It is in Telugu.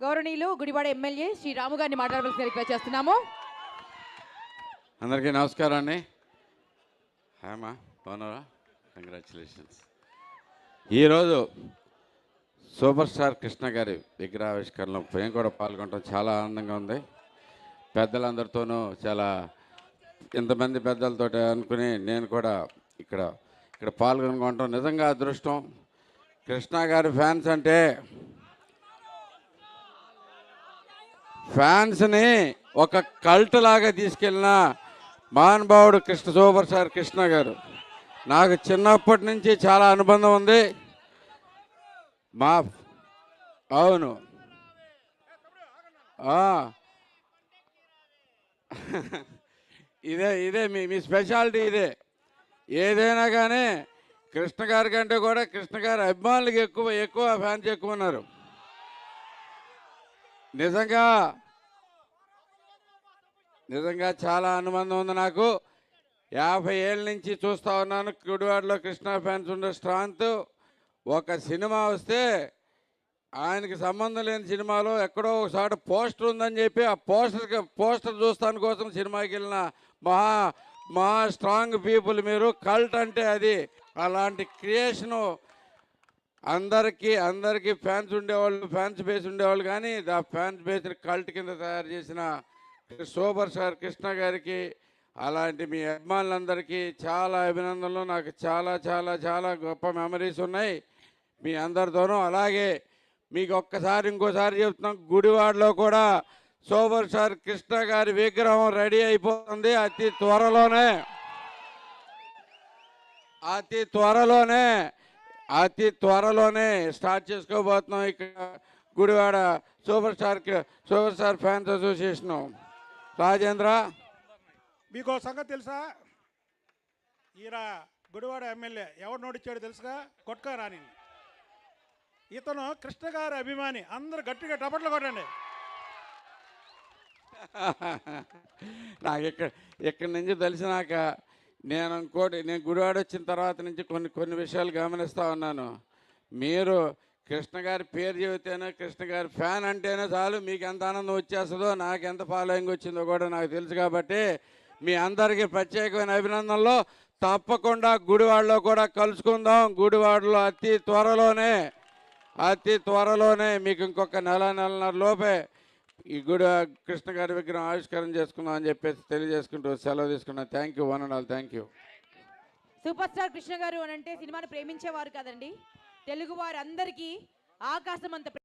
గౌరవనీయులు గుడివాడ ఎమ్మెల్యే శ్రీ రాము గారిని మాట్లాడవలసిన రిక్వెస్ట్ చేస్తున్నాము. అందరికీ నమస్కారం అండి. హాయమ్మా, బాగున్నారా? కంగ్రాచులేషన్స్. ఈరోజు సూపర్ స్టార్ కృష్ణ గారి విగ్రహావిష్కరణలో మేము కూడా పాల్గొనడం చాలా ఆనందంగా ఉంది. పెద్దలందరితోనూ చాలా ఇంతమంది పెద్దలతో అనుకుని నేను కూడా ఇక్కడ పాల్గొనడం నిజంగా అదృష్టం. కృష్ణ గారి ఫ్యాన్స్ అంటే ఫ్యాన్స్ని ఒక కల్ట్ లాగా తీసుకెళ్ళిన మహానుభావుడు సూపర్ స్టార్ కృష్ణ గారు. నాకు చిన్నప్పటి నుంచి చాలా అనుబంధం ఉంది. అవును ఇదే మీ స్పెషాలిటీ ఇదే. ఏదైనా కానీ కృష్ణ గారి కంటే కూడా కృష్ణ గారి అభిమానులకి ఎక్కువ ఫ్యాన్స్ ఎక్కువ ఉన్నారు. నిజంగా చాలా అనుబంధం ఉంది నాకు. 50 ఏళ్ళ నుంచి చూస్తూ ఉన్నాను గుడివాడలో కృష్ణ ఫ్యాన్స్ ఉండే స్ట్రాంత్. ఒక సినిమా వస్తే ఆయనకి సంబంధం లేని సినిమాలో ఎక్కడో ఒకసారి పోస్టర్ ఉందని చెప్పి ఆ పోస్టర్ చూస్తాను కోసం సినిమాకి వెళ్ళిన మహా స్ట్రాంగ్ పీపుల్ మీరు. కల్ట్ అంటే అది. అలాంటి క్రియేషను అందరికీ ఫ్యాన్స్ ఉండేవాళ్ళు, ఫ్యాన్స్ బేస్ ఉండేవాళ్ళు, కానీ ఆ ఫ్యాన్స్ బేస్ని కల్ట్ కింద తయారు చేసిన సూపర్ స్టార్ కృష్ణ గారికి, అలాంటి మీ అభిమానులందరికీ చాలా అభినందనలు. నాకు చాలా చాలా చాలా గొప్ప మెమరీస్ ఉన్నాయి మీ అందరితోనూ. అలాగే మీకు ఇంకోసారి చెప్తున్నాం, గుడివాడలో కూడా సూపర్ స్టార్ కృష్ణ గారి విగ్రహం రెడీ అయిపోతుంది. అతి త్వరలోనే స్టార్ట్ చేసుకోబోతున్నాం ఇక్కడ Gudivada super star fans association. Rajendra, మీకు సంగతి తెలుసా? ఈయన గుడివాడ ఎమ్మెల్యే ఎవరు నోటిచ్చాడు తెలుసుగా? కొట్టుక రాని. ఇతను కృష్ణ గారి అభిమాని. అందరు గట్టిగా టపట్లు కొట్టండి. నాకు ఇక్కడి నుంచి తెలిసినాక నేను గుడివాడ వచ్చిన తర్వాత నుంచి కొన్ని విషయాలు గమనిస్తూ ఉన్నాను. మీరు కృష్ణ గారి పేరు చెబితేనే, కృష్ణ గారి ఫ్యాన్ అంటేనే చాలు మీకు ఎంత ఆనందం వచ్చేస్తుందో, నాకు ఎంత ఫాలోయింగ్ వచ్చిందో కూడా నాకు తెలుసు. కాబట్టి మీ అందరికీ ప్రత్యేకమైన అభినందనలు. తప్పకుండా గుడివాడలో కూడా కలుసుకుందాం. గుడివాడలో అతి త్వరలోనే మీకు ఇంకొక నెలన్నర లోపే ఈ కృష్ణ గారి విగ్రహం ఆవిష్కరణ చేసుకుందాం అని చెప్పేసి తెలియజేసుకుంటూ సెలవు తీసుకున్నాను. Thank you, one and all. Thank you. Super star Krishna గారు అని అంటే సినిమాను ప్రేమించేవారు కదండి. తెలుగు వారందరికీ ఆకాశం అంత